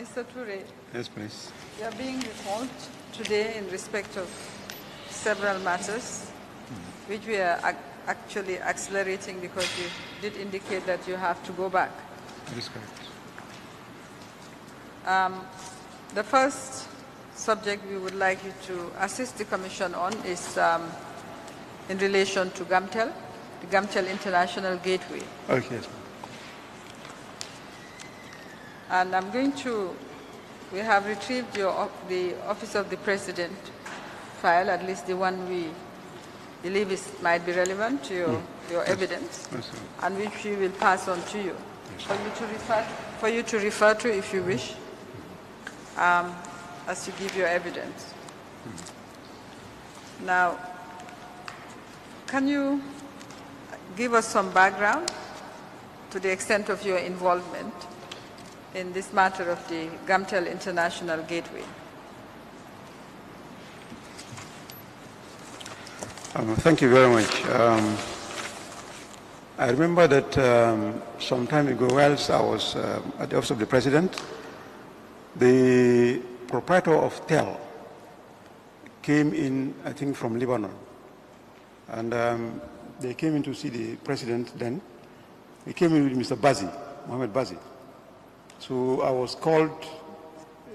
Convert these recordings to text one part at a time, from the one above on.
Mr. Toure. Yes, please. You are being recalled today in respect of several matters, which we are actually accelerating because you did indicate that you have to go back. That is correct. The first subject we would like you to assist the Commission on is in relation to GAMTEL, the GAMTEL International Gateway. Okay, yes, And I'm going to, we have retrieved the Office of the President file, at least the one we believe might be relevant to your evidence, yes, and which we will pass on to you for you to refer to if you wish, as you give your evidence. Now, can you give us some background to the extent of your involvement in this matter of the GAMTEL International Gateway? Thank you very much. I remember that some time ago, whilst I was at the Office of the President, the proprietor of TEL came in, I think, from Lebanon. And they came in to see the President then. He came in with Mr. Bazi, Mohammed Bazi. So I was called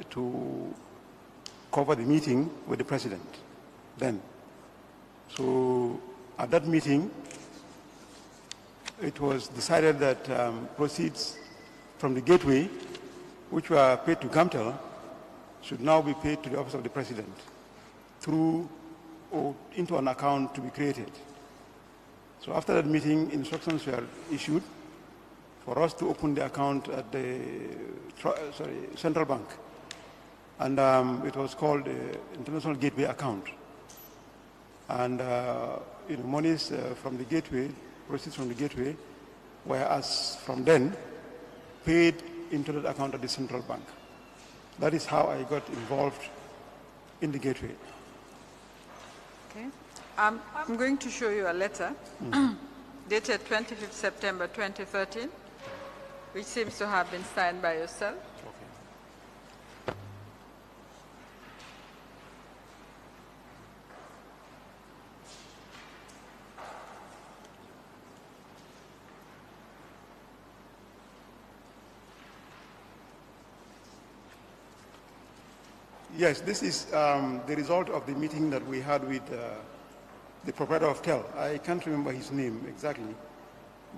to cover the meeting with the President then. So at that meeting, it was decided that proceeds from the gateway, which were paid to GAMTEL, should now be paid to the Office of the President through or into an account to be created. So after that meeting, instructions were issued for us to open the account at the central bank. And it was called the International Gateway account. And monies from the gateway, proceeds from the gateway, were as from then paid into that account at the central bank. That is how I got involved in the gateway. Okay. I'm going to show you a letter dated 25th September 2013, which seems to have been signed by yourself. Yes, this is the result of the meeting that we had with the proprietor of TEL. I can't remember his name exactly,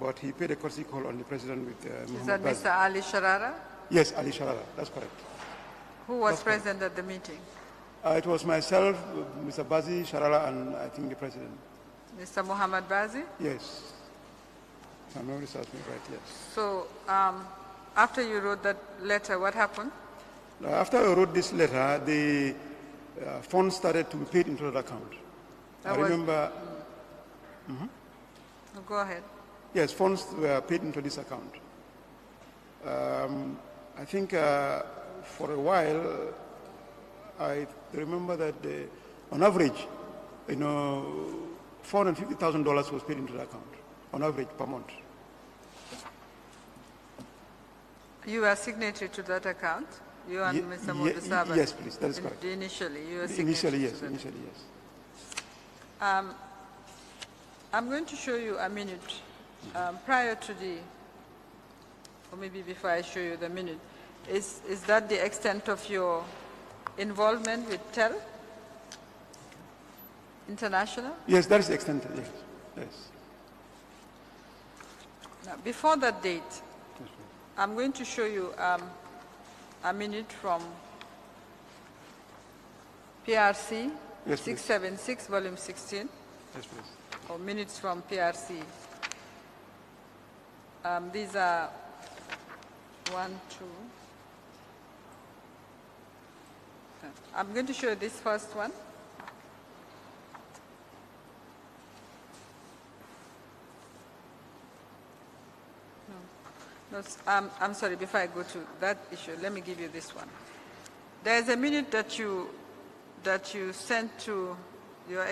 but he paid a courtesy call on the President with Is that Mr. Ali Sharara? Yes, Ali Sharara, that's correct. Who was present at the meeting? It was myself, Mr. Bazi, Sharara, and I think the President. Mr. Muhammad Bazi? Yes. My memory serves me right, yes. So after you wrote that letter, what happened? After I wrote this letter, the funds started to be paid into that account. I remember... Go ahead. Yes, funds were paid into this account. I think for a while, I remember that on average, $450,000 was paid into the account, on average per month. You were signatory to that account? You and Mr. Modusaba? Yes, please, that is correct. Initially, you were signatory Initially, yes. to that. Initially, yes. I'm going to show you a minute prior to or maybe before I show you the minute. Is that the extent of your involvement with TEL International? Yes, that is the extent, yes. Yes. Now, before that date, I'm going to show you a minute from PRC, yes, 676, volume 16. Yes, please. Or minutes from PRC. These are 1, 2. I'm going to show you this first one. No, I'm sorry, before I go to that issue, let me give you this one. There is a minute that you sent to your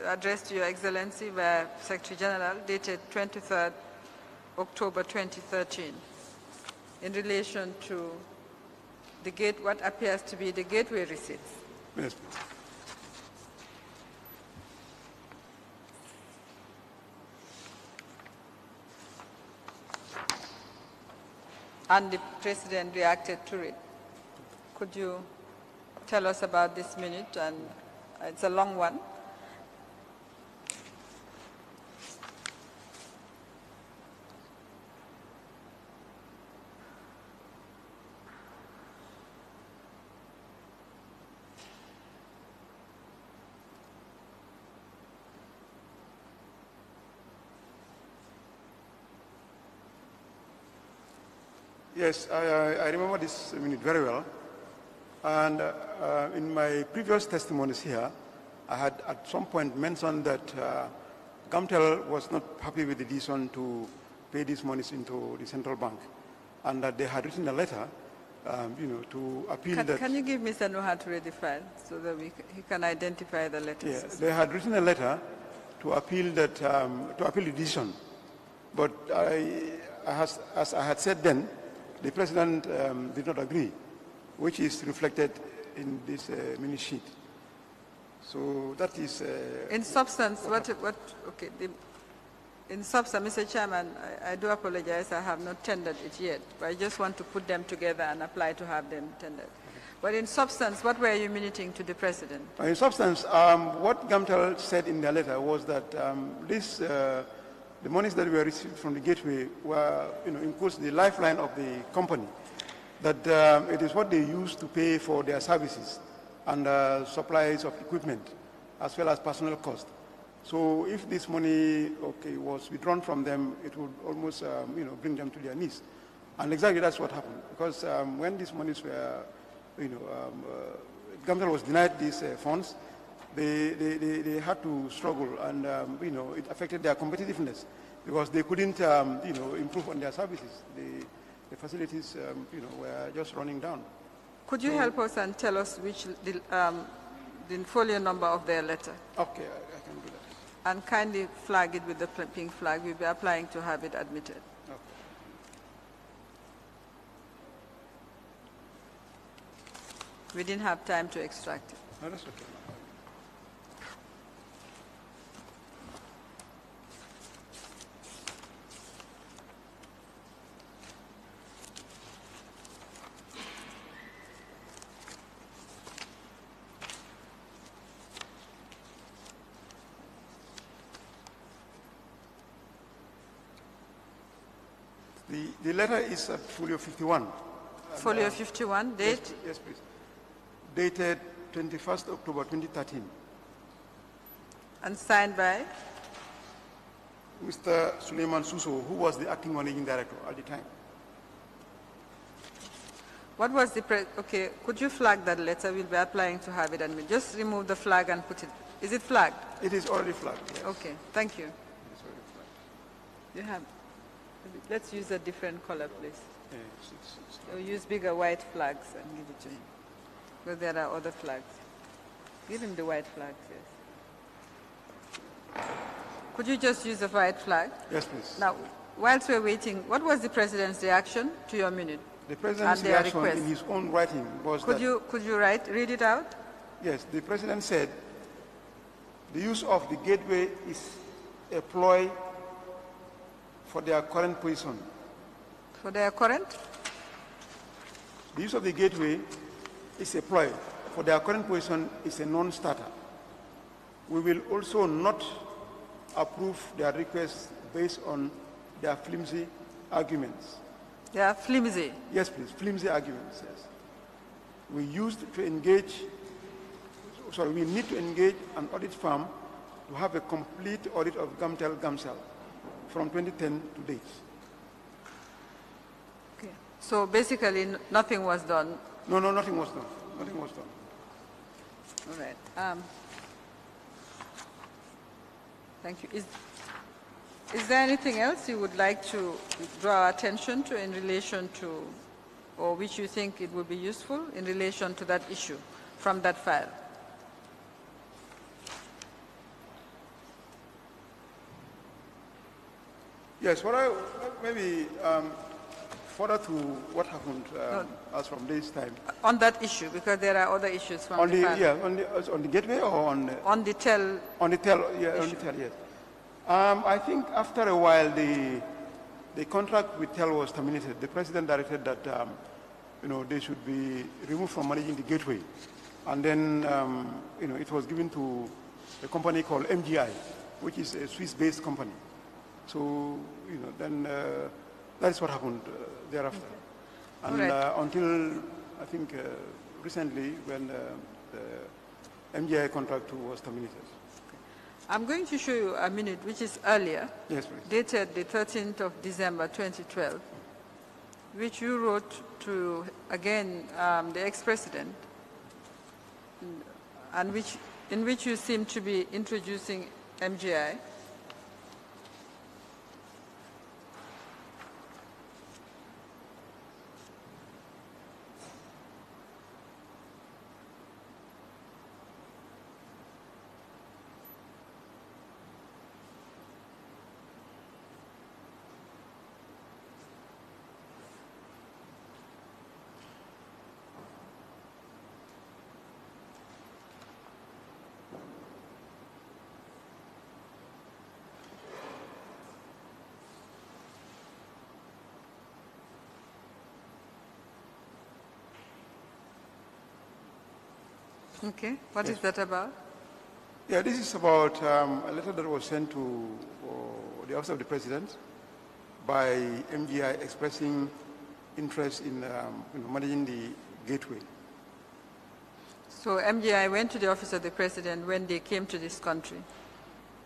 address to Your Excellency by Secretary General, dated 23rd October 2013, in relation to what appears to be the gateway receipts. Yes, please. And the president reacted to it. Could you tell us about this minute? And it's a long one. Yes, I remember this minute very well. And in my previous testimonies here, I had at some point mentioned that Gamtel was not happy with the decision to pay these monies into the central bank, and that they had written a letter, to appeal that. Can you give Mr. Nuha to read the file so that he can identify the letters? Yeah, they had written a letter to appeal that to appeal the decision, but as I had said then, the president did not agree, which is reflected in this mini sheet. So that is... in substance, in substance, Mr. Chairman, I do apologize, I have not tendered it yet, but I just want to put them together and apply to have them tendered. But in substance, what were you minuting to the president? In substance, what Gamtel said in their letter was that the monies that were received from the gateway were, includes the lifeline of the company, that it is what they use to pay for their services and supplies of equipment, as well as personal cost. So if this money, was withdrawn from them, it would almost, bring them to their knees. And exactly that's what happened, because when these monies were, Gamtel was denied these funds, they had to struggle, and it affected their competitiveness because they couldn't improve on their services. The facilities were just running down. Could you help us and tell us which the folio number of their letter? Okay, I can do that. And kindly flag it with the pink flag. We'll be applying to have it admitted. Okay. We didn't have time to extract it. No, that's okay. The letter is at folio 51. Folio 51, date? Yes, please. Dated 21st October 2013. And signed by? Mr. Suleiman Suso, who was the acting managing director at the time. What was the, could you flag that letter? We'll be applying to have it admitted. Just remove the flag and put it, is it flagged? It is already flagged, yes. Okay, thank you. It is already flagged. You have, let's use a different color, please. Yes, We'll use bigger white flags and give it to him. Because there are other flags. Give him the white flags, yes. Could you just use the white flag? Yes, please. Now, whilst we're waiting, what was the president's reaction to your minute? The president's reaction in his own writing was could you read it out? Yes, the president said, the use of the gateway is a ploy for their current position. For their current? The use of the gateway is a ploy for their current position is a non-starter. We will also not approve their request based on their flimsy arguments. They are flimsy? Yes, please, flimsy arguments, yes. We need to engage an audit firm to have a complete audit of Gamtel from 2010 to date. Okay. So basically nothing was done? No, nothing was done. Nothing was done. All right. Thank you. Is there anything else you would like to draw our attention to in relation to, or which you think it would be useful in relation to that issue from that file? Yes, further to what happened as from this time. On that issue, because there are other issues from On the panel. yeah, on the gateway or on the TEL. On the TEL, yeah, issue. On the TEL, yes. I think after a while the contract with TEL was terminated. The president directed that they should be removed from managing the gateway, and then it was given to a company called MGI, which is a Swiss-based company. So then that is what happened thereafter. Okay. And until I think recently, when the MGI contract was terminated. I'm going to show you a minute, which is earlier, yes, please. Dated the 13th of December 2012, which you wrote to, again, the ex-president, and in which you seem to be introducing MGI. Okay, what is that about? Yeah, this is about a letter that was sent to the Office of the President by MGI expressing interest in managing the gateway. So MGI went to the Office of the President when they came to this country?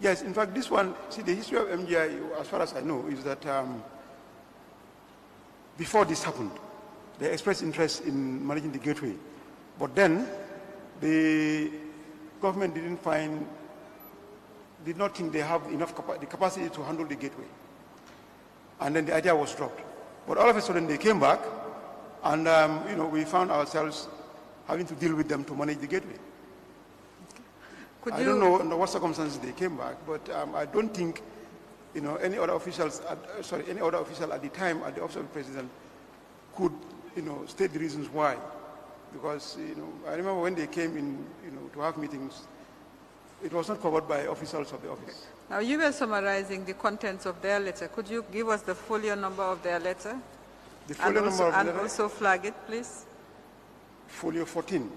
Yes, in fact, this one, see, the history of MGI, as far as I know, is that before this happened, they expressed interest in managing the gateway. But then, the government did not think they have enough the capacity to handle the gateway. And then the idea was dropped. But all of a sudden they came back, and we found ourselves having to deal with them to manage the gateway. I don't know under what circumstances they came back, but I don't think any other official at the time at the Office of the President could state the reasons why. Because I remember when they came in, to have meetings, it was not covered by officials of the office. Now you were summarizing the contents of their letter. Could you give us the folio number of their letter? The folio number of the letter? And also flag it, please. Folio 14.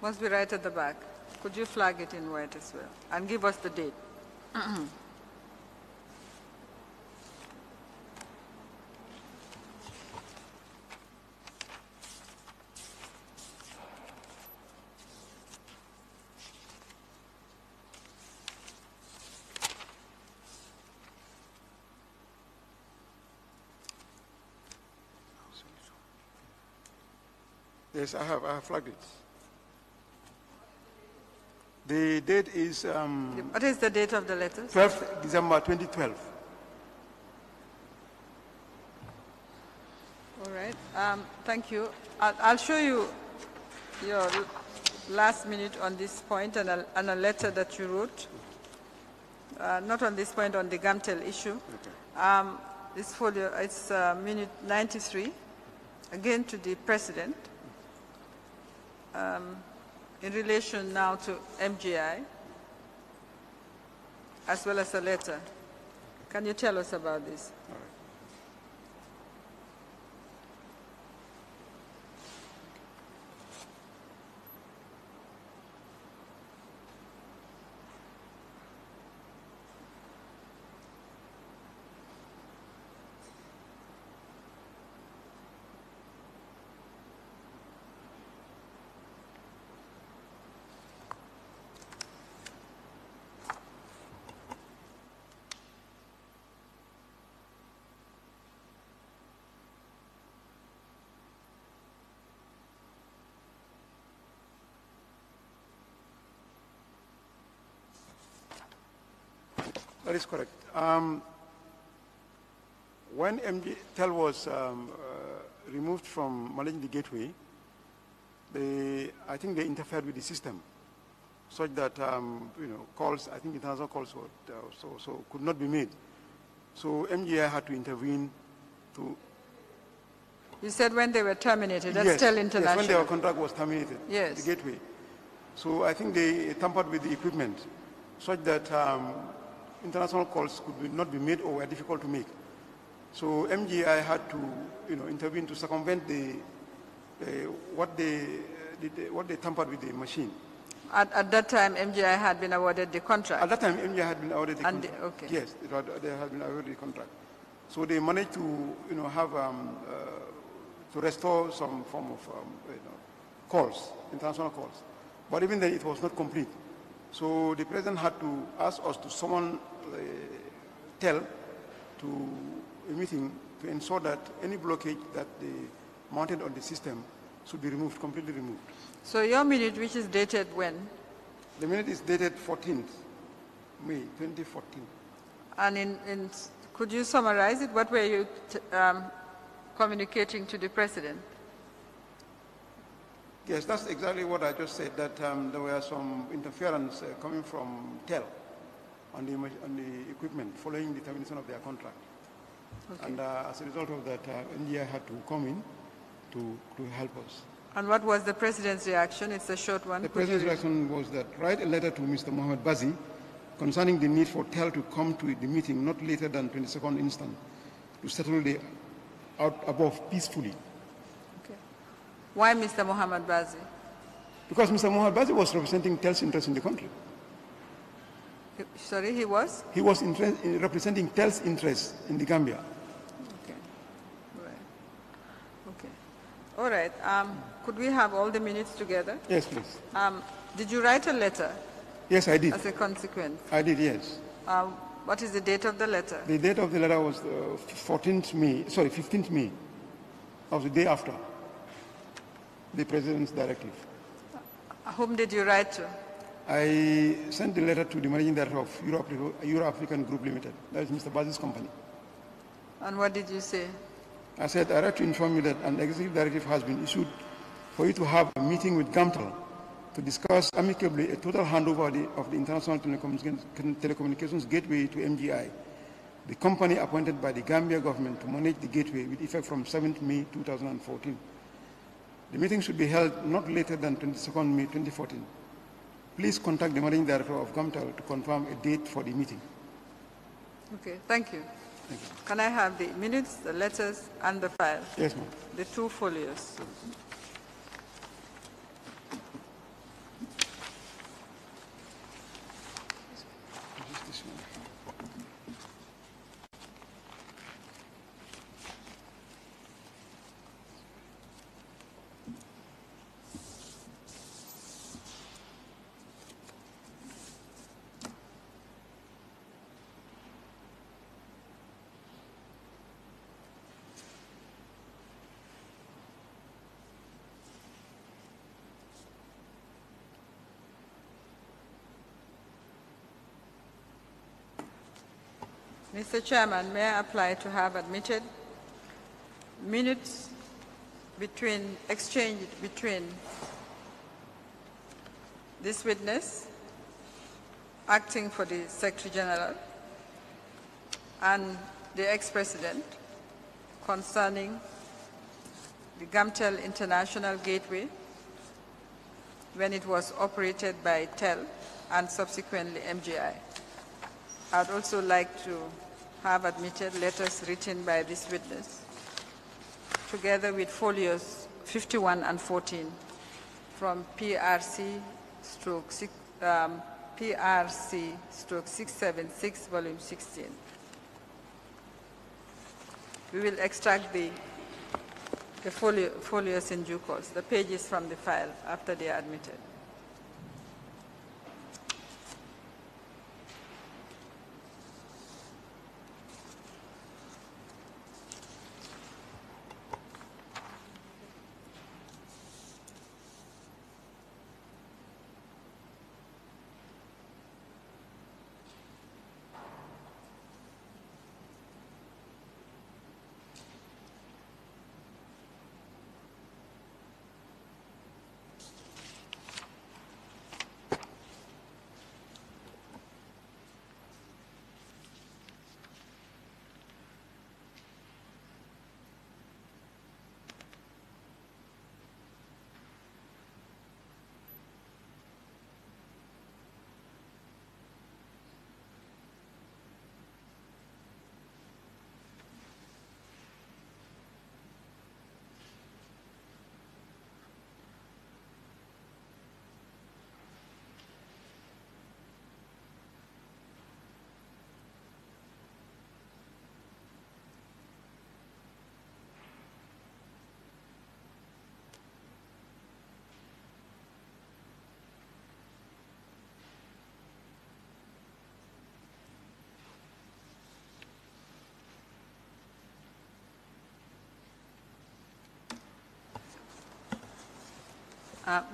Must be right at the back. Could you flag it in white as well? And give us the date. Yes, I have flagged it. The date is... what is the date of the letter? 12th December 2012. All right. Thank you. I'll show you your last minute on this point and a letter that you wrote. Not on this point, on the Gamtel issue. Okay. This folio, it's minute 93, again to the President. In relation now to MGI, as well as a letter. Can you tell us about this? All right. That is correct. When TEL was removed from managing the gateway, I think they interfered with the system, such that calls, I think international calls, so could not be made. So MGI had to intervene to... You said when they were terminated, that's yes, still international. Yes, when their contract was terminated, yes. the gateway. So I think they tampered with the equipment such that international calls could not be made or were difficult to make. So MGI had to, intervene to circumvent what they tampered with the machine. At that time, MGI had been awarded the contract? At that time, MGI had been awarded the contract. Okay. Yes, they had been awarded the contract. So they managed to, have to restore some form of calls, international calls. But even then, it was not complete. So the president had to ask us to summon TEL to a meeting to ensure that any blockage that they mounted on the system should be removed, completely removed. So your minute, which is dated when? The minute is dated 14th May 2014. And could you summarize it? What were you communicating to the president? Yes, that's exactly what I just said, that there were some interference coming from TEL on the equipment following the termination of their contract. Okay. And as a result of that, India had to come in to help us. And what was the president's reaction? It's a short one. The president's reaction was that write a letter to Mr. Mohamed Bazi concerning the need for TEL to come to the meeting not later than 22nd instant to settle the out above peacefully. Okay. Why Mr. Mohamed Bazi? Because Mr. Mohamed Bazi was representing TEL's interest in the country. Sorry, he was? He was representing TEL's interest in the Gambia. Okay. Right. Okay. All right. Could we have all the minutes together? Yes, please. Did you write a letter? Yes, I did. As a consequence? I did, yes. What is the date of the letter? The date of the letter was 15th May. Of the day after the president's directive. Whom did you write to? I sent the letter to the managing director of Euro-African Group Limited. That is Mr. Bazi's company. And what did you say? I said, I write to inform you that an executive directive has been issued for you to have a meeting with GAMTEL to discuss amicably a total handover of the international telecommunications gateway to MGI, the company appointed by the Gambia government to manage the gateway with effect from 7th May 2014. The meeting should be held not later than 22nd May 2014. Please contact the managing director of GAMTEL to confirm a date for the meeting. Okay, thank you. Thank you. Can I have the minutes, the letters, and the file? Yes, ma'am. The 2 folios. Mr. Chairman, may I apply to have admitted minutes exchanged between this witness, acting for the Secretary General, and the ex-president concerning the GAMTEL International Gateway when it was operated by TEL and subsequently MGI. I'd also like to have admitted letters written by this witness, together with folios 51 and 14 from PRC/676, volume 16. We will extract the folios in due course, the pages from the file after they are admitted.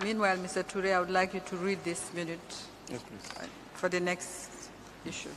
Meanwhile, Mr. Toure, I would like you to read this minute Yes, please. for the next issue.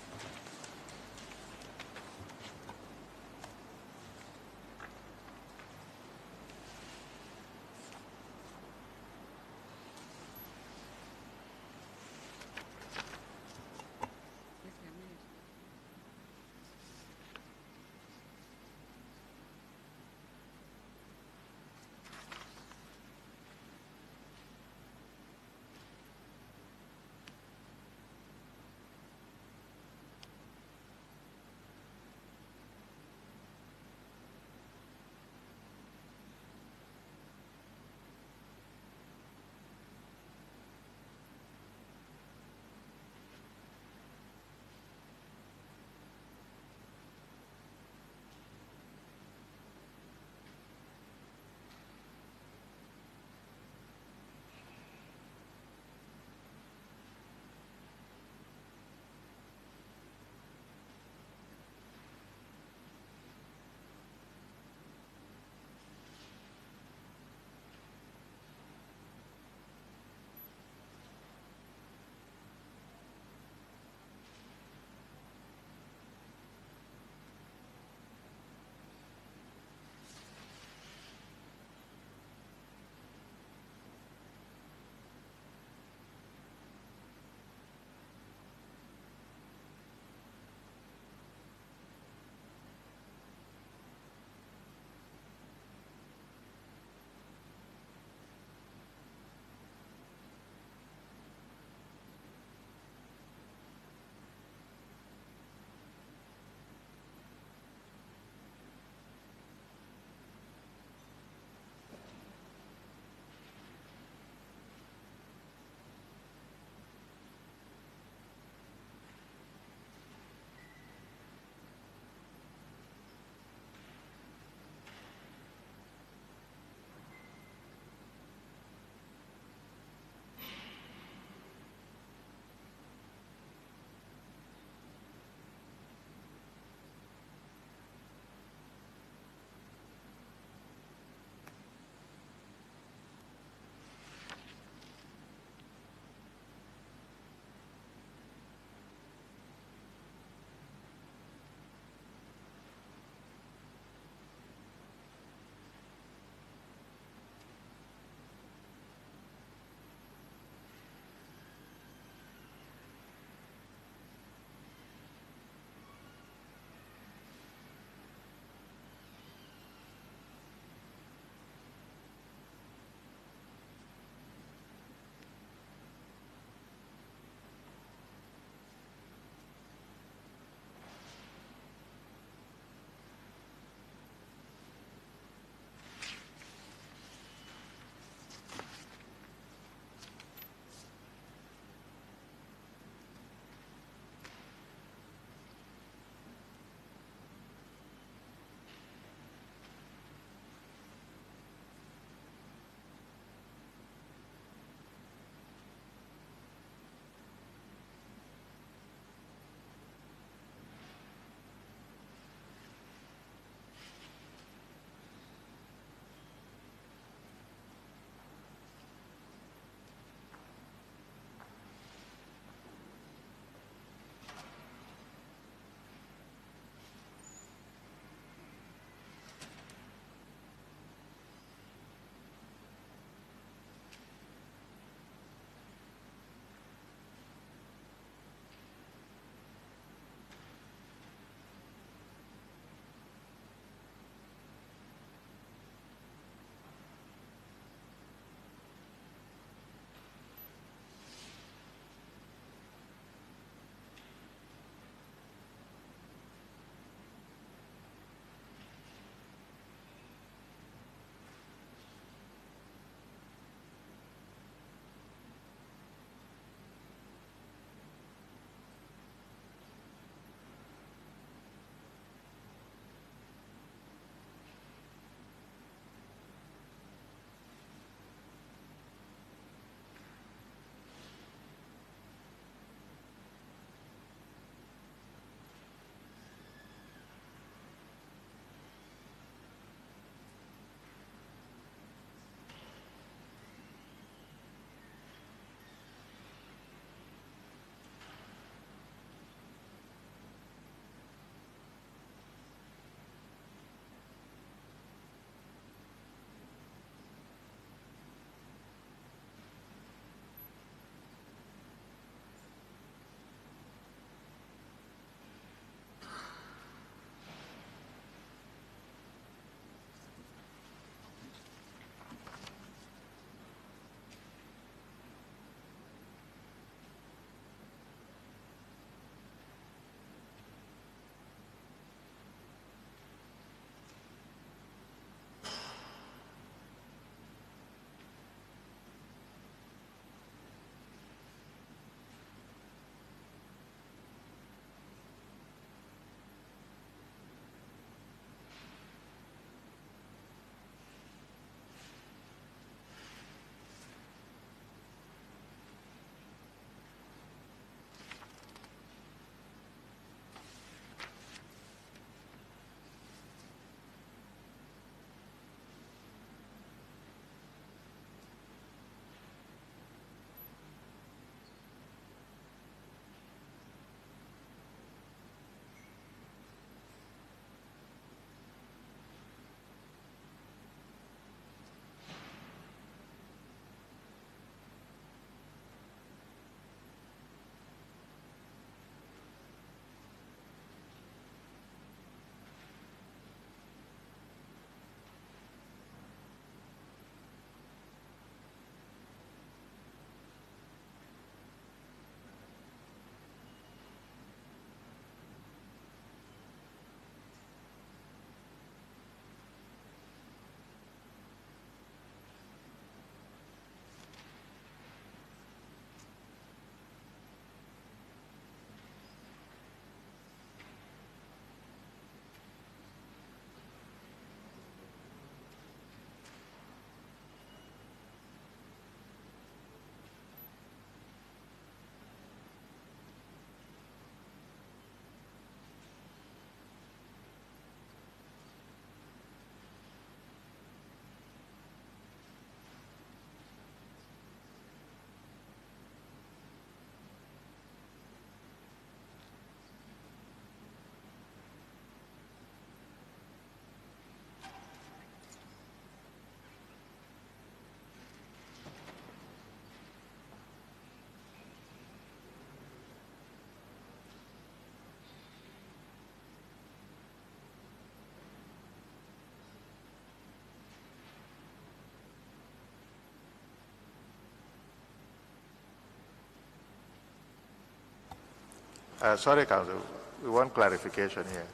Sorry, Council, we want clarification here.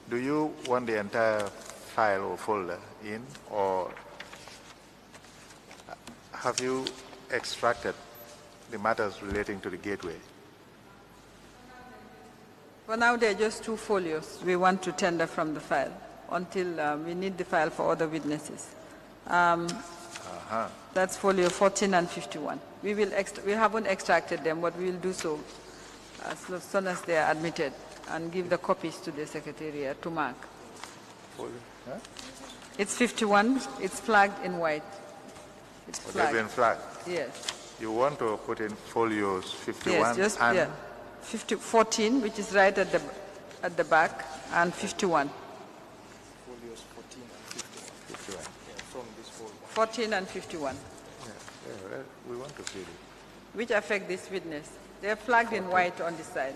Do you want the entire file or folder in, or have you extracted the matters relating to the gateway? For now, there are just 2 folios we want to tender from the file until we need the file for other witnesses. That's folio 14 and 51. We haven't extracted them, but we will do so as soon as they are admitted and give the copies to the Secretariat to mark. Huh? It's 51. It's flagged in white. It's flagged. They've been flagged? Yes. You want to put in folios 51 yes, just, and... Yeah. 14, which is right at the back, and 51. Folios 14 and 51. Yeah, from this folder. 14 and 51. Yeah, we want to see it. Which affect this witness. They are flagged in white on the side.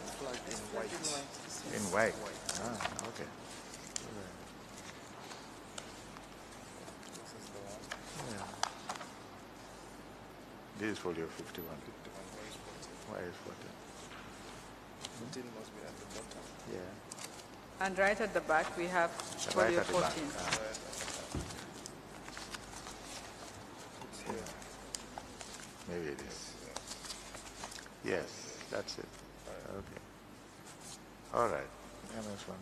In white. Ah, okay. Yeah. This is folio 51. Why is 14? 14 must be at the bottom. Yeah. And right at the back, we have folio 14. It's here. Maybe it is. Yes, that's it. Okay. All right. MS1.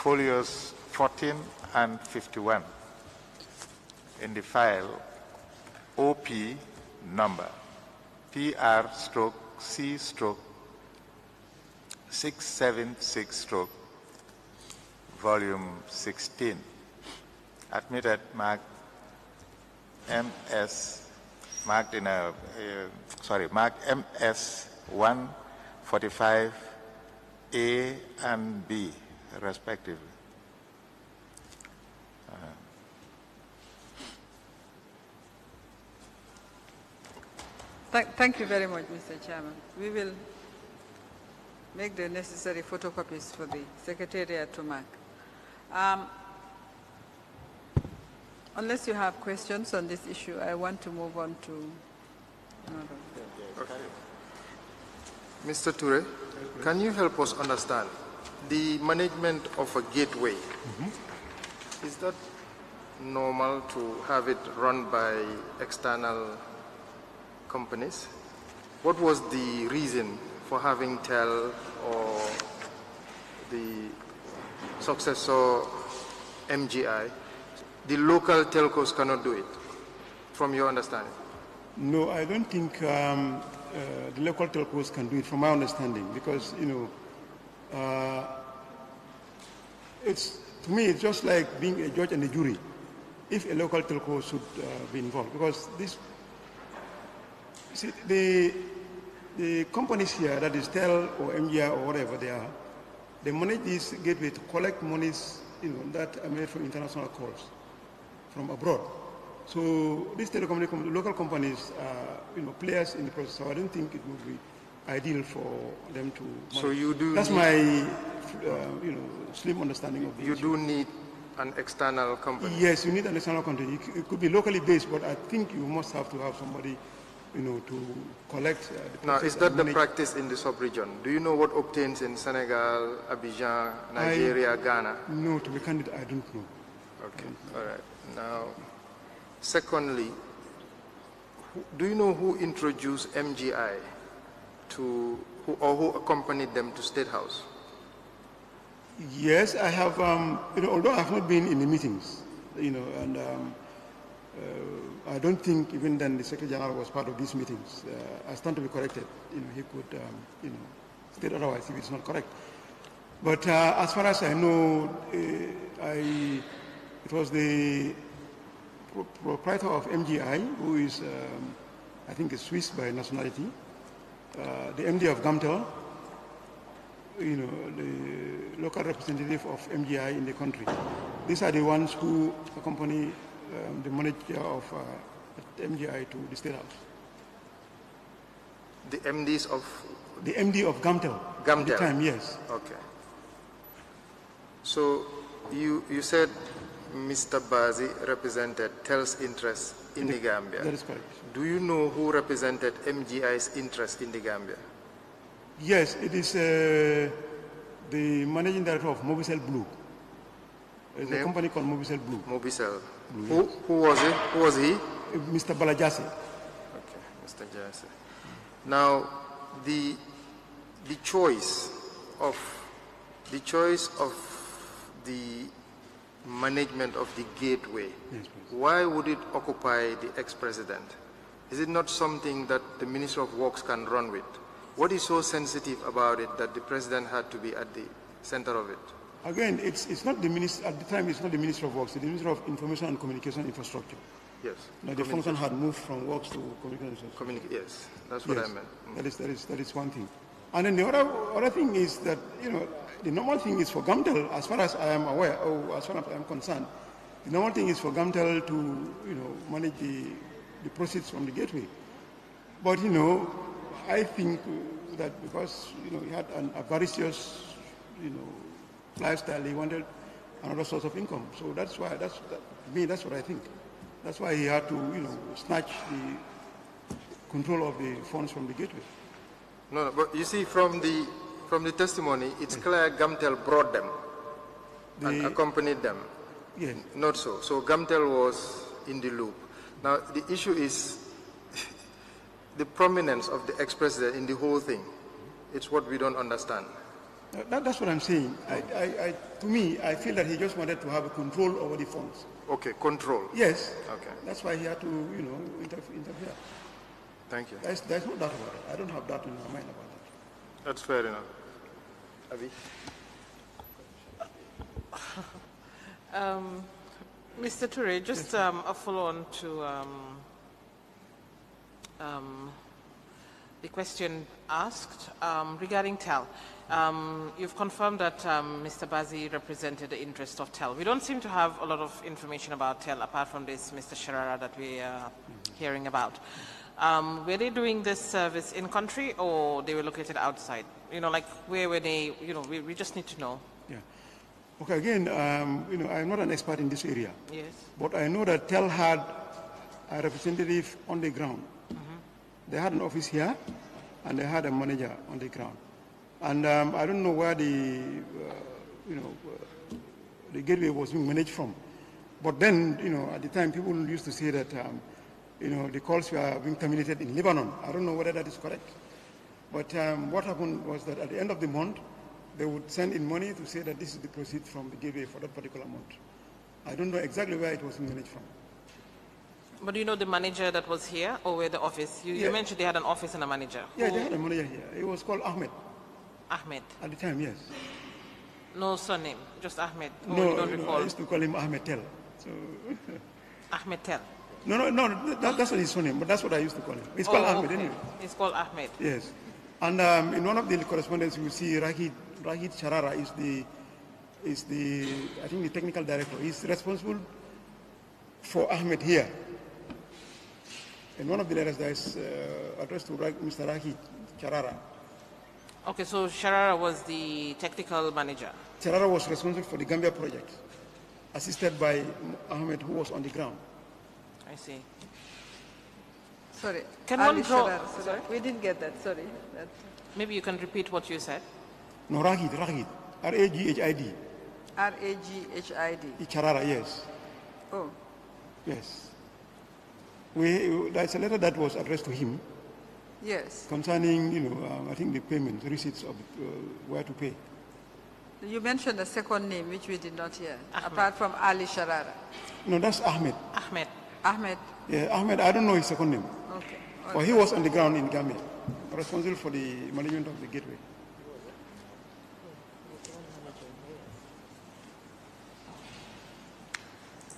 Folios 14 and 51 in the file OP number PR/C/676/ volume 16, admitted marked MS, marked in a marked MS 145A and B respectively. Thank you very much, Mr. Chairman. We will make the necessary photocopies for the Secretariat to mark. Unless you have questions on this issue, I want to move on to another. Okay. Mr. Ture, can you help us understand the management of a gateway? Is that normal to have it run by external companies? What was the reason for having TEL or the successor MGI? The local telcos cannot do it, from your understanding? No, I don't think the local telcos can do it, from my understanding, because, you know, to me, it's just like being a judge and a jury, if a local telco should be involved, because this, see, the companies here, that is TEL or MGI or whatever they are, they manage this gateway to collect monies, you know, that are made from international calls from abroad. So these telecommunication local companies are, you know, players in the process. So I don't think it would be ideal for them to. So you do. That's my, you know, slim understanding of the You issue. do need an external company? Yes, you need an external company. It could be locally based, but I think you must have to have somebody, to collect. Now, is that the practice in the sub-region? Do you know what obtains in Senegal, Abidjan, Nigeria, Ghana? No, to be candid, I don't know. Okay, all right. Now, secondly, do you know who introduced MGI to, who accompanied them to State House? Yes, I have, although I have not been in the meetings, and I don't think even then the Secretary General was part of these meetings. I stand to be corrected. He could, state otherwise if it's not correct. But as far as I know, it was the proprietor of MGI, who is, I think, a Swiss by nationality, the MD of Gamtel, the local representative of MGI in the country. These are the ones who accompany the manager of MGI to the State House. The MDs of? The MD of Gamtel. Gamtel? At the time, yes. Okay. So you said Mr. Bazi represented TEL's interest in the Gambia. That is correct. Do you know who represented MGI's interest in the Gambia? Yes, it is the managing director of Mobicel Blue. It's a company called Mobicel Blue. Mobicel. Blue, who was he? Who was he? Mr. Balajase. Okay, Mr. Jase. Now, the choice of the management of the gateway, yes, why would it occupy the ex-president? Is it not something that the Minister of Works can run with? What is so sensitive about it that the president had to be at the center of it? Again, it's not the minister, at the time it's not the Minister of Works, it's the Minister of Information and Communication Infrastructure. Yes. Now the function had moved from Works to Communication Infrastructure. Yes, that's what I meant. That is one thing. And then the other thing is that, the normal thing is for Gamtel, as far as I am aware, or as far as I am concerned, the normal thing is for Gamtel to, manage the proceeds from the gateway. But, I think that because, he had an avaricious, lifestyle, he wanted another source of income. So that's why, that's what I think. That's why he had to, snatch the control of the funds from the gateway. No, but you see, from the testimony, it's clear Gamtel brought them and accompanied them. Yes. Not so. So Gamtel was in the loop. Now, the issue is the prominence of the ex-president in the whole thing. It's what we don't understand. That's what I'm saying. To me, I feel that he just wanted to have a control over the funds. Okay, control. Yes. Okay. That's why he had to, interfere. Thank you. There's no doubt about it. I don't have doubt in my mind about that. That's fair enough. Avi? Mr. Toure, just a follow-on to the question asked regarding TEL. You've confirmed that Mr. Bazi represented the interest of TEL. We don't seem to have a lot of information about TEL apart from this Mr. Sharara that we are hearing about. Were they doing this service in country or they were located outside? Like where were they? We just need to know. Yeah. Okay, again, I'm not an expert in this area. Yes. But I know that TEL had a representative on the ground. They had an office here, and they had a manager on the ground. And I don't know where the gateway was being managed from. But then, at the time, people used to say that, the calls were being terminated in Lebanon. I don't know whether that is correct. But what happened was that at the end of the month, they would send in money to say that this is the proceeds from the gateway for that particular month. I don't know exactly where it was being managed from. But do you know the manager that was here or where the office? You mentioned they had an office and a manager. Yeah, they had a manager here. It was called Ahmed. Ahmed? At the time, yes. No surname, just Ahmed? No, you don't recall? I used to call him Ahmed Tel. So Ahmed Tel? No, that's not his surname, but that's what I used to call him. It's called Ahmed anyway. It's called Ahmed? Yes. And in one of the correspondence, you see Rahid Sharara is the, I think, the technical director. He's responsible for Ahmed here. In one of the letters, there is addressed to Mr. Rahid Sharara. Okay, so Sharara was the technical manager? Sharara was responsible for the Gambia project. assisted by Ahmed, who was on the ground. I see. Sorry. Can Ali one draw? Sharara, sorry. We didn't get that, sorry. Maybe you can repeat what you said. No, Raghid, R-A-G-H-I-D. R-A-G-H-I-D. Charara, yes. Oh, Yes. There's a letter that was addressed to him yes. concerning, I think the payment, receipts of where to pay. You mentioned a second name, which we did not hear, apart from Ali Sharara. No, that's Ahmed. Ahmed. Ahmed. Yeah, Ahmed, I don't know his second name. Okay. Well, he was on the ground in Gambia, responsible for the management of the gateway.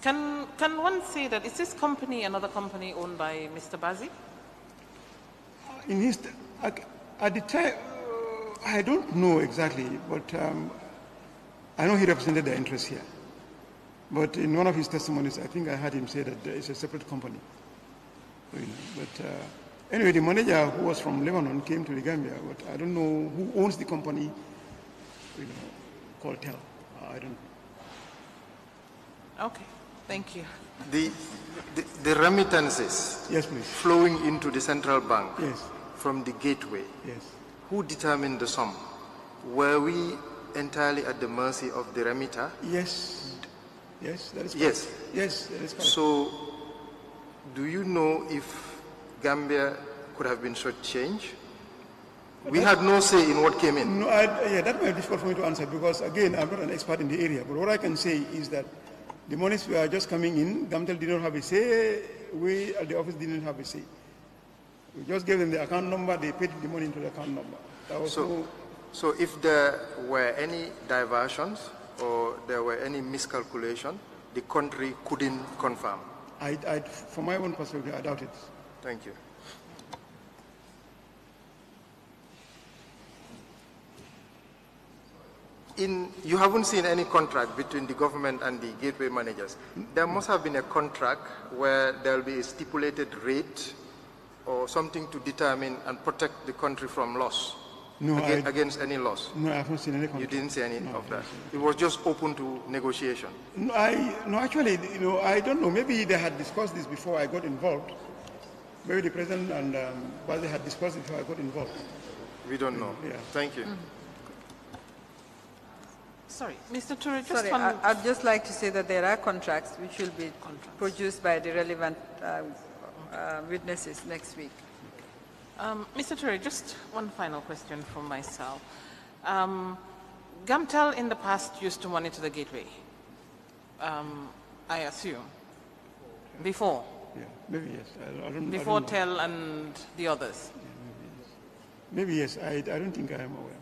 Can one say that is this company another company owned by Mr. Bazi? In his, at the time, I don't know exactly, but I know he represented the interests here. But in one of his testimonies, I think I heard him say that it's a separate company. But anyway, the manager who was from Lebanon came to the Gambia, but I don't know who owns the company, called TEL. I don't know. Okay, thank you. The remittances, Yes, please. flowing into the central bank, Yes. from the gateway, Yes. who determined the sum? Were we entirely at the mercy of the remitter? Yes. Yes, that is correct. Yes. Yes, that is correct. So, do you know if Gambia could have been shortchanged? We had no say in what came in. No, yeah, that might be difficult for me to answer because, again, I'm not an expert in the area. But what I can say is that the monies were just coming in. Gamtel did not have a say. We at the office didn't have a say. We just gave them the account number. They paid the money into the account number. That was So if there were any diversions or there were any miscalculation, the country couldn't confirm. From my own perspective, I doubt it. Thank you. You haven't seen any contract between the government and the gateway managers. There must have been a contract where there will be a stipulated rate or something to determine and protect the country from loss, against any loss. No, I haven't seen any contract. You didn't see any of that. It was just open to negotiation. No, actually, I don't know. Maybe they had discussed this before I got involved. Maybe the president and Bazi had discussed it before I got involved. We don't know. Yeah. Thank you. Sorry, Mr. Ture, just Sorry, one... I'd just like to say that there are contracts which will be produced by the relevant witnesses next week. Mr. Ture, just one final question from myself. Gamtel in the past used to monitor the gateway, I assume, before? Yeah, maybe yes. I don't Before know. TEL and the others? Yeah, maybe yes. I don't think I am aware.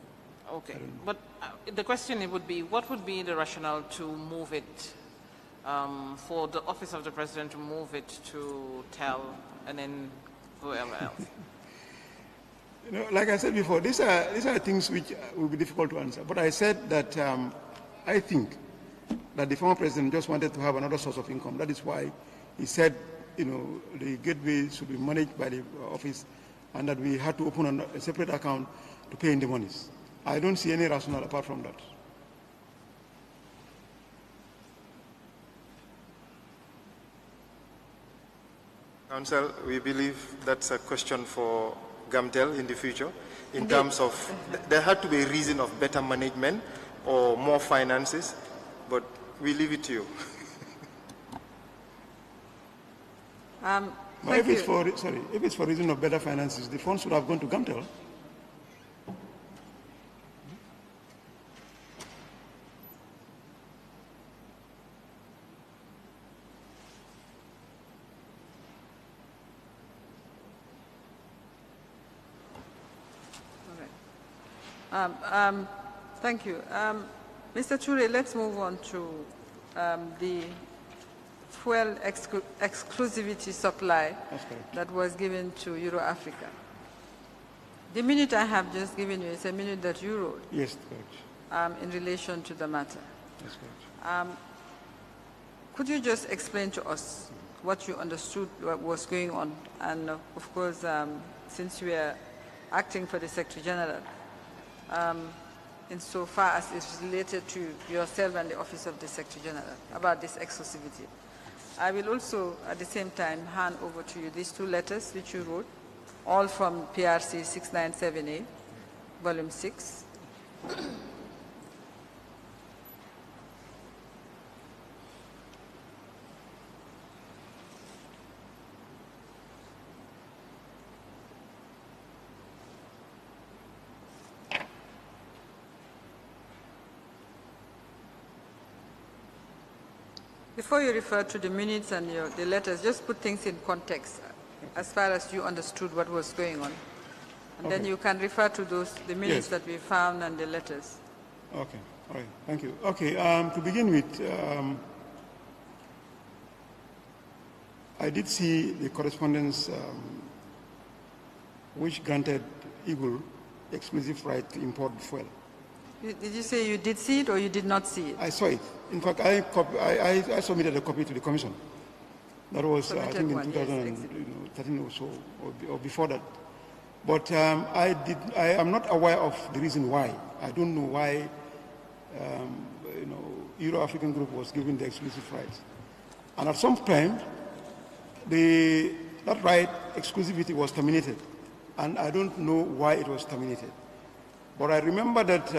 Okay, but the question would be, what would be the rationale to move it, for the office of the president to move it to TEL and then whoever else? Like I said before, these are things which will be difficult to answer. But I said that I think that the former president just wanted to have another source of income. That is why he said, the gateway should be managed by the office and that we had to open a separate account to pay in the monies. I don't see any rationale apart from that. Council, we believe that's a question for Gamtel in the future, in terms of, there had to be a reason of better management or more finances, but we leave it to you. But if it's for reason of better finances, the funds should have gone to Gamtel. Thank you. Mr. Ture, let's move on to the fuel exclusivity supply that was given to Euro-Africa. The minute I have just given you is a minute that you wrote. Yes, correct. In relation to the matter. That's correct. Could you just explain to us what you understood what was going on? And of course, since we are acting for the Secretary General, insofar as it's related to yourself and the Office of the Secretary General about this exclusivity. I will also, at the same time, hand over to you these two letters which you wrote, all from PRC 697A, Volume 6. Before you refer to the minutes and the letters, just put things in context as far as you understood what was going on. And then you can refer to the minutes that we found and the letters. Okay, all right, thank you. Okay, to begin with, I did see the correspondence which granted Eagle exclusive right to import fuel. Did you say you did see it or you did not see it? I saw it. In fact, I submitted a copy to the Commission. That was, I think, in 2013 or so, or before that. But I am not aware of the reason why. I don't know why, Euro-African Group was given the exclusive rights. And at some time, that right, exclusivity, was terminated. And I don't know why it was terminated. But I remember that,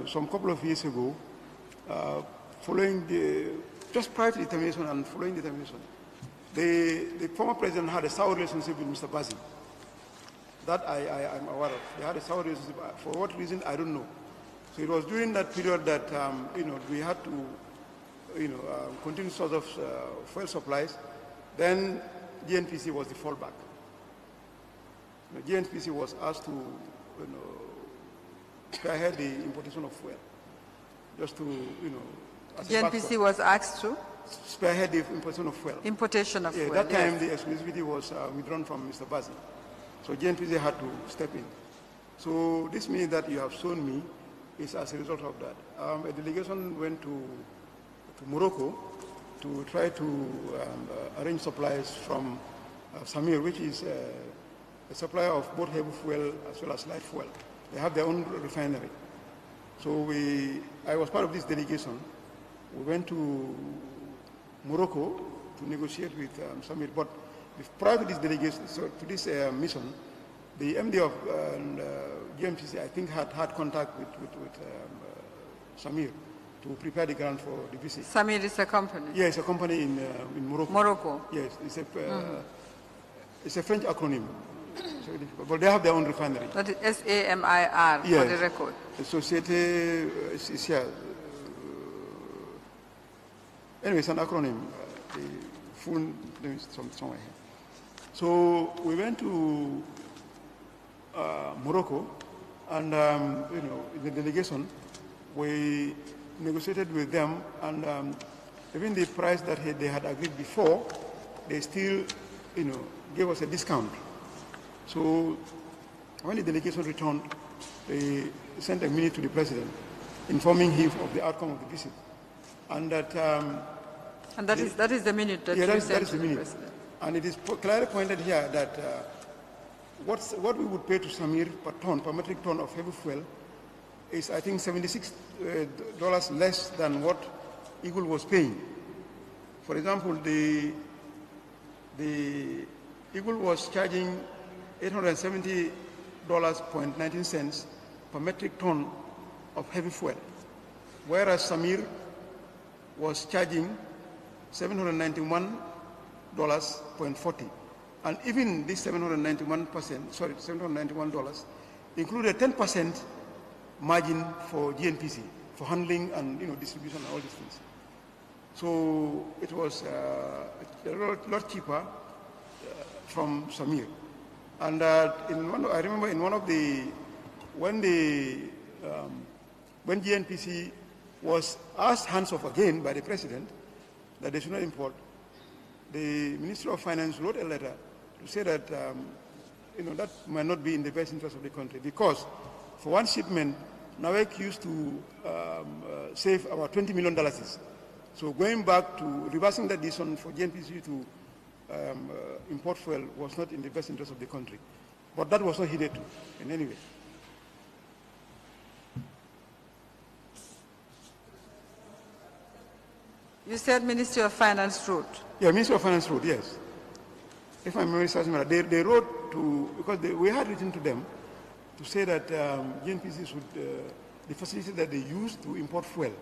some couple of years ago, just prior to the termination and following the termination, the former president had a sour relationship with Mr. Bazi. That I am aware of. They had a sour relationship. For what reason, I don't know. So it was during that period that, we had to, continue source of fuel supplies. Then GNPC was the fallback. GNPC was asked to, spearhead the importation of fuel, just to, GNPC was asked to? Spearhead the importation of fuel. Importation of fuel, that time the exclusivity was withdrawn from Mr. Bazi. So GNPC had to step in. So this means that you have shown me is as a result of that. A delegation went to Morocco to try to arrange supplies from Samir, which is a supplier of both heavy fuel as well as light fuel. They have their own refinery. So I was part of this delegation. We went to Morocco to negotiate with Samir. But prior to this delegation, so to this mission, the MD of GMCC, I think, had contact with Samir to prepare the ground for the visit. Samir is a company? Yeah, it's a company in Morocco. Morocco? Yes, it's a French acronym. But they have their own refinery. That is SAMIR, yes, for the record. Société, anyway, it's an acronym. The full name is somewhere here. So we went to Morocco, and in the delegation, we negotiated with them, and even the price that they had agreed before, they still, gave us a discount. So when the delegation returned, they sent a minute to the president, informing him of the outcome of the visit, and that. And that is the minute that you sent to the president. And it is clearly pointed here that what we would pay to Samir per metric ton of heavy fuel is, I think, $76 less than what Eagle was paying. For example, the Eagle was charging $870.19 per metric ton of heavy fuel, whereas Samir was charging $791.40. And even this $791 included 10% margin for GNPC, for handling and distribution and all these things. So it was a lot cheaper from Samir. And I remember in one of when GNPC was asked hands off again by the president that they should not import, the Minister of Finance wrote a letter to say that that might not be in the best interest of the country, because for one shipment, NAWEC used to save about $20 million. So going back to reversing that decision for GNPC to import fuel was not in the best interest of the country. But that was not heeded to in any way. You said Ministry of Finance wrote. Yeah, Ministry of Finance wrote, yes. If my memory serves me right, they wrote to, because we had written to them to say that GNPC should, the facility that they use to import fuel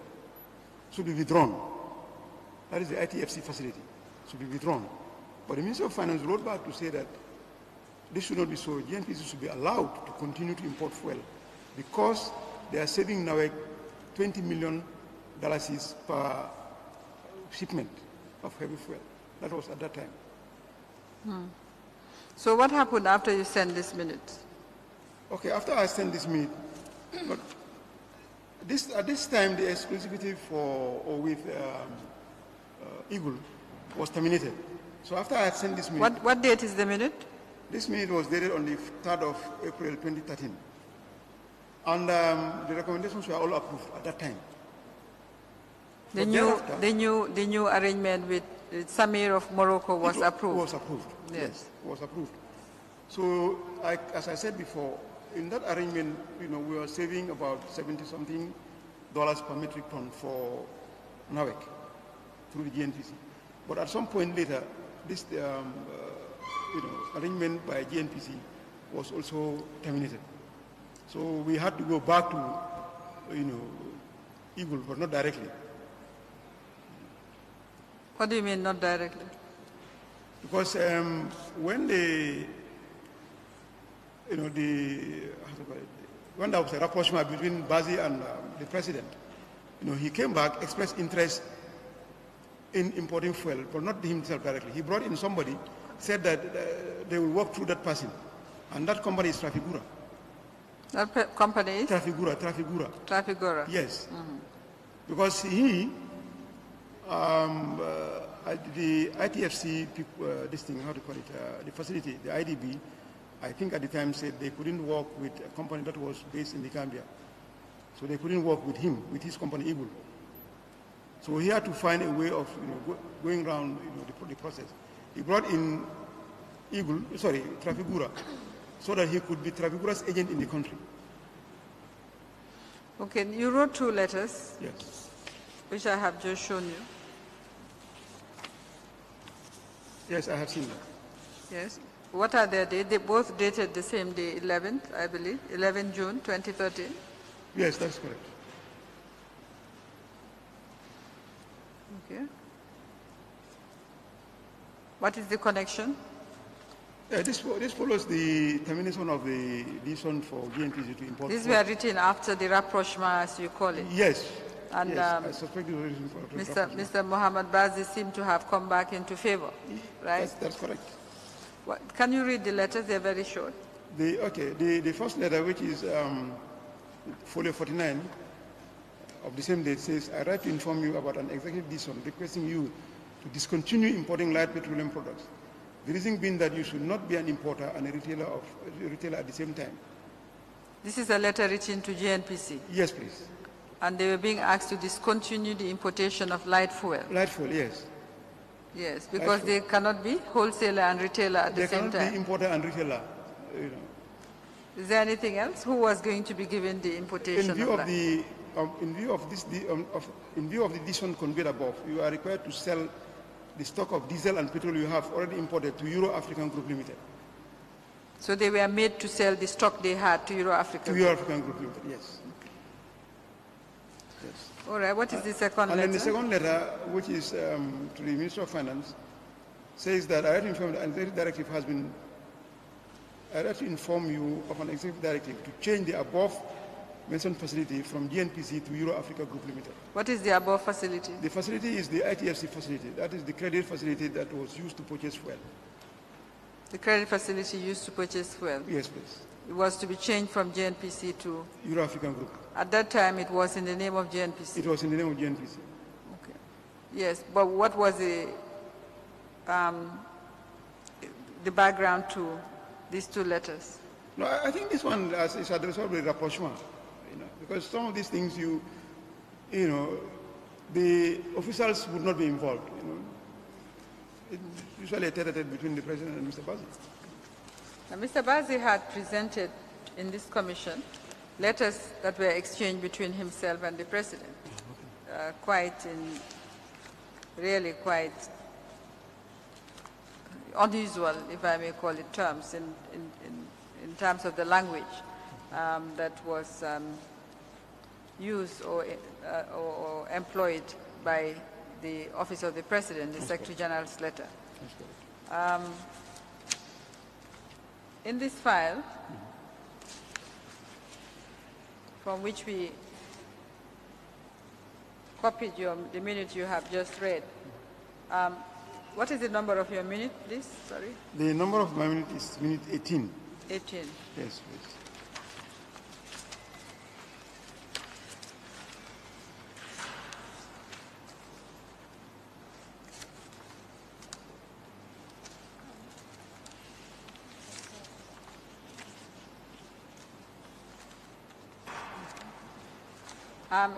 should be withdrawn. That is the ITFC facility, should be withdrawn. But the Ministry of Finance wrote back to say that this should not be so. GNPC should be allowed to continue to import fuel because they are saving now $20 million per shipment of heavy fuel. That was at that time. So what happened after you sent this minute? Okay, after I sent this minute, but at this time the exclusivity with Eagle was terminated. So after I had sent this minute. What date is the minute? This minute was dated on the 3rd of April 2013. And the recommendations were all approved at that time. The new arrangement with Samir of Morocco was approved? Was approved, yes, was approved. So, as I said before, in that arrangement, we were saving about $70-something per metric ton for NAWEC through the GNPC. But at some point later, this arrangement by GNPC was also terminated. So we had to go back to, Eagle, but not directly. What do you mean, not directly? Because when when there was a rapprochement between Bazi and the president, he came back, expressed interest in importing fuel, but not himself directly. He brought in somebody, said that they will work through that person, and that company is Trafigura. That company is? Trafigura. Trafigura. Yes. Because he, the ITFC, this thing, how to call it, the facility, the IDB, I think at the time said they couldn't work with a company that was based in the Gambia. So they couldn't work with him, with his company, Eagle. So he had to find a way of going around the process. He brought in Trafigura, so that he could be Trafigura's agent in the country. Okay, you wrote 2 letters. Yes. Which I have just shown you. Yes, I have seen that. Yes. What are their dates? They both dated the same day, 11th, I believe, 11 June 2013. Yes, that's correct. Okay. What is the connection? This follows the termination of the decision for GNPC to import. These were written after the rapprochement, as you call it. Yes. And yes, I suspect it was written for Mr. Mohammed Bazi seemed to have come back into favor, right? That's correct. Can you read the letters? They're very short. The first letter, which is folio 49 of the same date, says, I write to inform you about an executive decision requesting you to discontinue importing light petroleum products. The reason being that you should not be an importer and a retailer at the same time. This is a letter written to GNPC? Yes, please. And they were being asked to discontinue the importation of light fuel? Light fuel, yes. Yes, because they cannot be wholesaler and retailer at the same time. They cannot be importer and retailer. Is there anything else? Who was going to be given the importation in view of light? In view of the decision conveyed above, you are required to sell the stock of diesel and petrol you have already imported to Euro African Group Limited. So they were made to sell the stock they had to Euro African Group? To Euro African Group Limited, yes. Okay. Yes. All right, what is the second letter? And then the second letter, which is to the Minister of Finance, says that I have to inform that an executive directive has been, I have to inform you of an executive directive to change the above mentioned facility from GNPC to Euro Africa Group Limited. What is the above facility? The facility is the ITFC facility. That is the credit facility that was used to purchase fuel. The credit facility used to purchase fuel? Yes, please. It was to be changed from GNPC to? Euro African Group. At that time, it was in the name of GNPC? It was in the name of GNPC. Okay. Yes, but what was the background to these 2 letters? No, I think this one is addressable with rapprochement, because some of these things the officials would not be involved. It's usually a tete-a-tete between the president and Mr. Bazi. Mr. Bazi had presented in this commission letters that were exchanged between himself and the president, quite really quite unusual, if I may call it terms, in terms of the language that was used or employed by the Office of the President, the Secretary General's letter. In this file, from which we copied the minute you have just read, what is the number of your minute, please? Sorry. The number of my minute is minute 18. 18. Yes, please.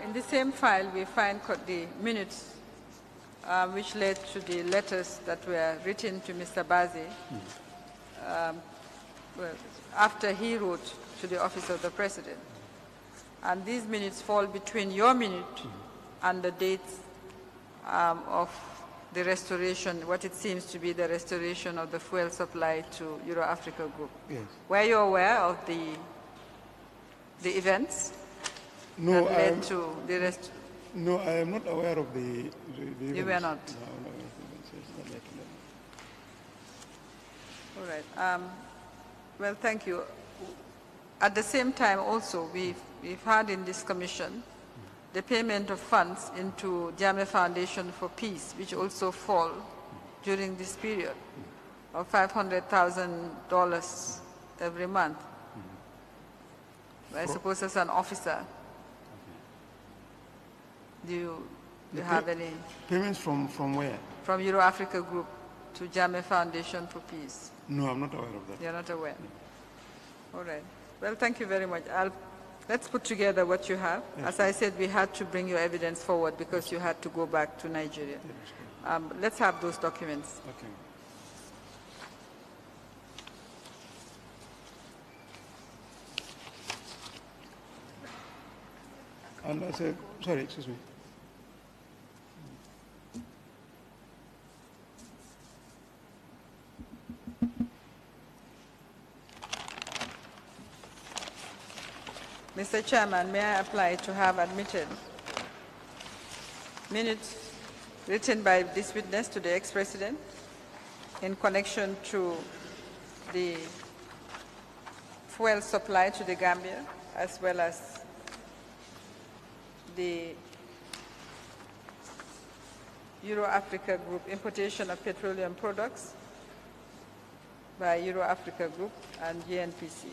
In the same file, we find the minutes which led to the letters that were written to Mr. Bazi after he wrote to the Office of the President. And these minutes fall between your minute and the dates of the restoration, what it seems to be the restoration of the fuel supply to Euro-Africa Group. Yes. Were you aware of the events? No, that led to the rest? No, I am not aware of the You were not? No. All right. Well, thank you. At the same time also, we've had in this commission the payment of funds into Jammeh Foundation for Peace, which also fall during this period of $500,000 every month. I suppose as an officer, do you have any? Payments from where? From Euro-Africa Group to Jammeh Foundation for Peace. No, I'm not aware of that. You're not aware? All right. Well, thank you very much. Let's put together what you have. Yes. As I said, we had to bring your evidence forward because you had to go back to Nigeria. Yes. Let's have those documents. Okay. And I said, sorry, excuse me. Mr. Chairman, may I apply to have admitted minutes written by this witness to the ex-president in connection to the fuel supply to the Gambia, as well as the Euro-Africa Group importation of petroleum products by Euro-Africa Group and GNPC.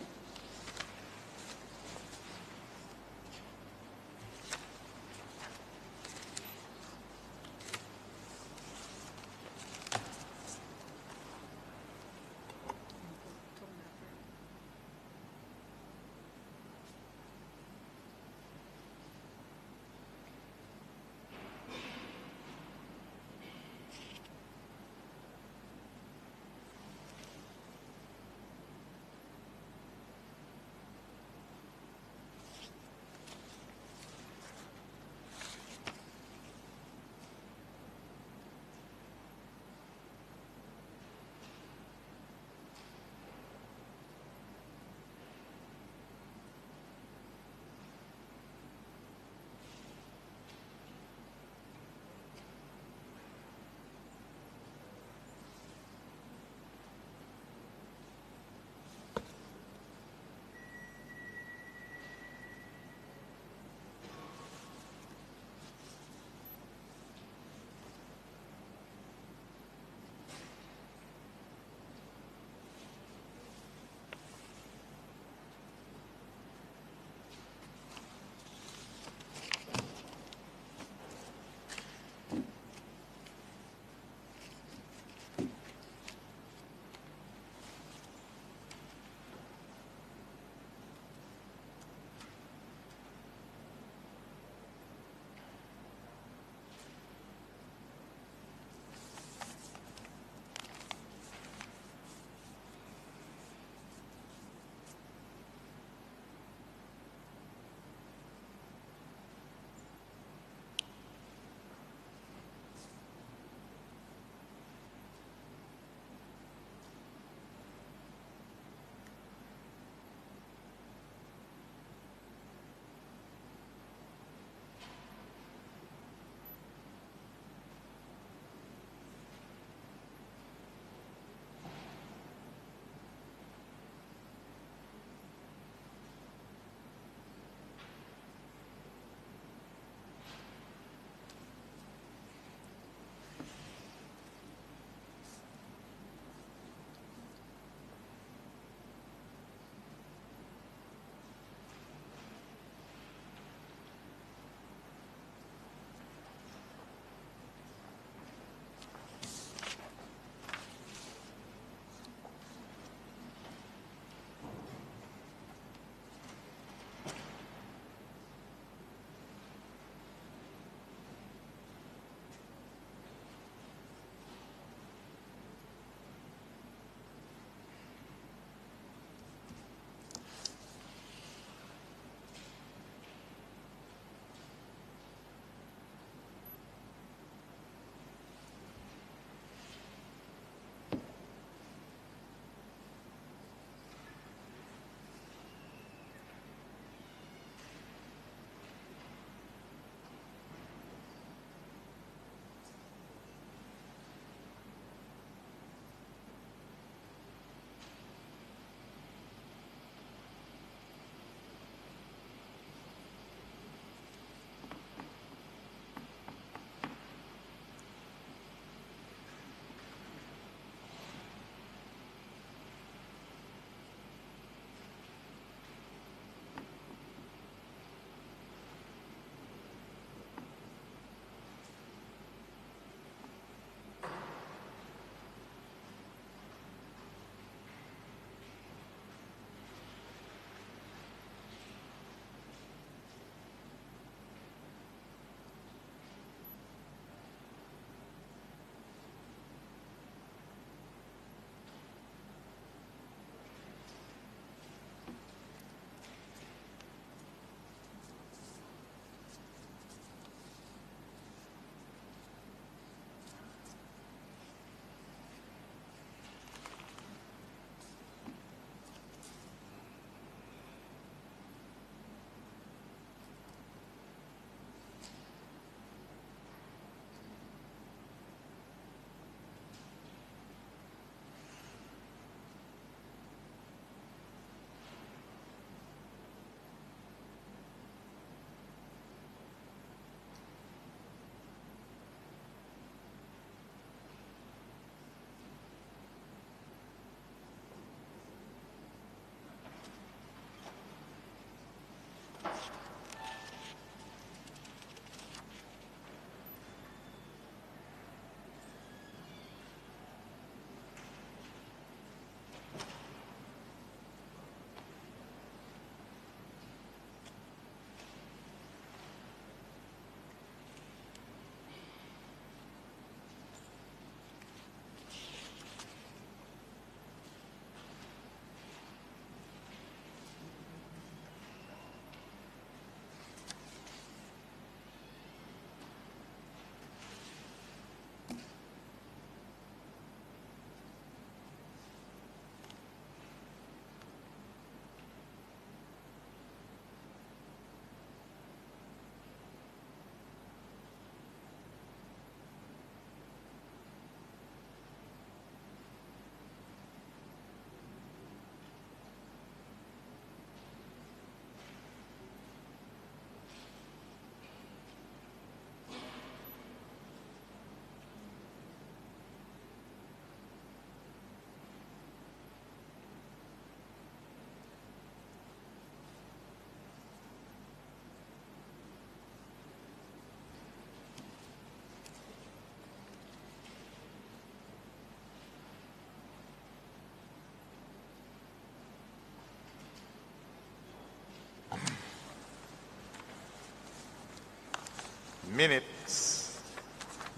minutes,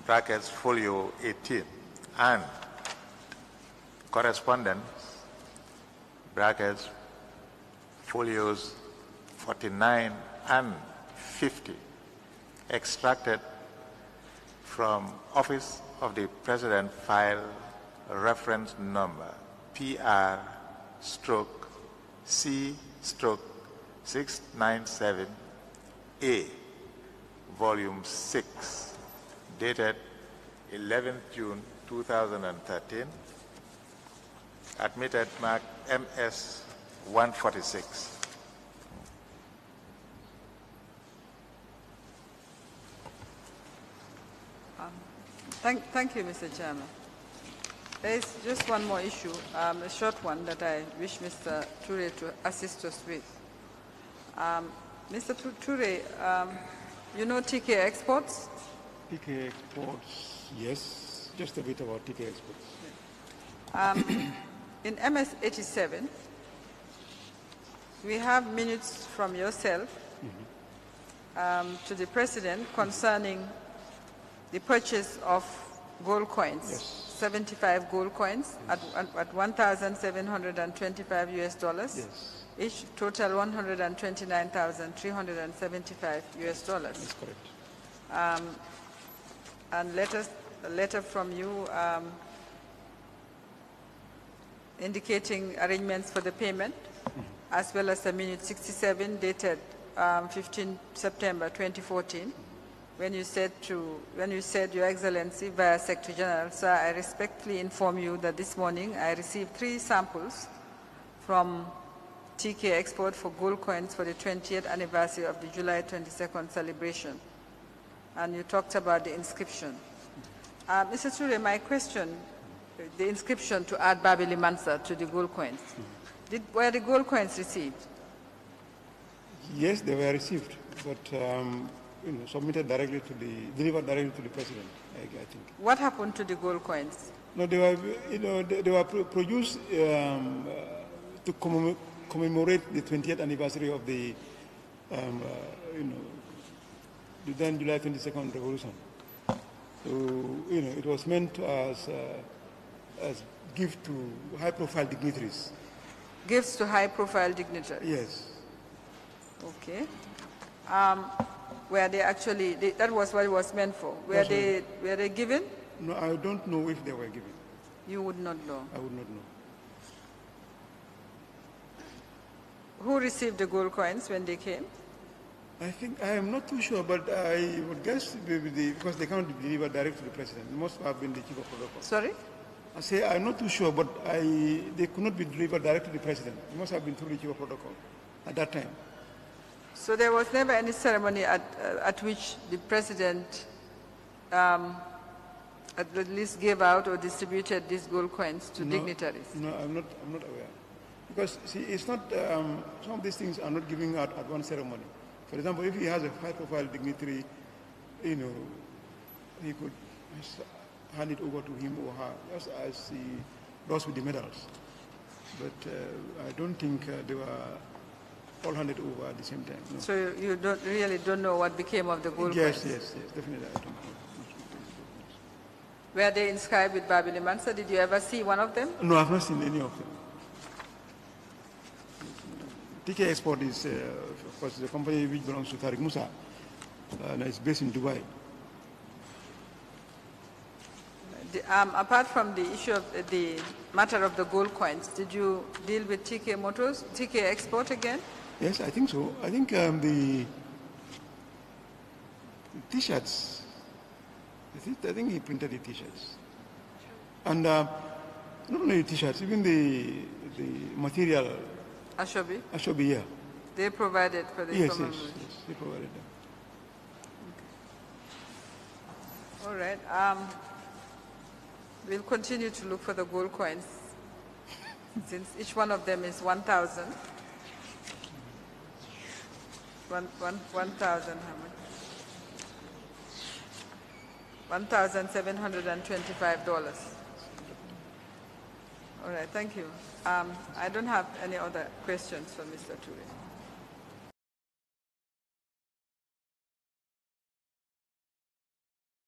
brackets folio 18, and correspondence, brackets folios 49 and 50, extracted from Office of the President file reference number PR/C/697A, volume 6, dated 11th June 2013, admitted mark MS 146. Thank you, Mr. Chairman. There is just one more issue, a short one that I wish Mr. Toure to assist us with. Mr. Toure, you know TK exports? TK exports, yes. Just a bit about TK exports. In MS 87, we have minutes from yourself to the President concerning the purchase of gold coins, yes. 75 gold coins at $1,725 US, yes. each total $129,375 US. That's correct. And a letter from you indicating arrangements for the payment, as well as the minute 67 dated 15 September 2014. When you said, Your Excellency, via Secretary General, sir, I respectfully inform you that this morning I received 3 samples from TK Export for gold coins for the 20th anniversary of the July 22nd celebration. And you talked about the inscription. Mr. Toure, my question, the inscription to add Babili Mansa to the gold coins, were the gold coins received? Yes, they were received, but submitted directly to delivered directly to the President, I think. What happened to the gold coins? No, they were produced to commemorate the 20th anniversary of the then July 22nd revolution. So it was meant as gift to high-profile dignitaries. Gifts to high-profile dignitaries. Yes. Okay. Were they actually, that was what it was meant for. Were they given? No, I don't know if they were given. You would not know? I would not know. Who received the gold coins when they came? I am not too sure, but I would guess because they can't be delivered directly to the President. It must have been the Chief of Protocol. Sorry? I say I'm not too sure, but they could not be delivered directly to the President. It must have been through the Chief of Protocol at that time. So there was never any ceremony at which the President at least gave out or distributed these gold coins to dignitaries? No, I'm not aware. Because, see, it's not, some of these things are not giving out at one ceremony. For example, if he has a high-profile dignitary, he could hand it over to him or her, just as he does with the medals. But I don't think they were all handed over at the same time. No. So you really don't know what became of the gold coins? Yes, definitely I don't know. Were they inscribed with Babili Mansa? Did you ever see one of them? No, I've not seen any of them. TK Export is, of course, a company which belongs to Tariq Musa, and it's based in Dubai. Apart from the issue of the matter of the gold coins, did you deal with TK Motors, TK Export again? Yes, I think so. I think the T-shirts, I think he printed the T-shirts. And not only the T-shirts, even the material. Ashobi, yeah. They provided for the yes, they provided them. Okay. All right. We'll continue to look for the gold coins, since each one of them is 1,000. 1,000, how much? $1,725. All right, thank you. I don't have any other questions for Mr. Toure.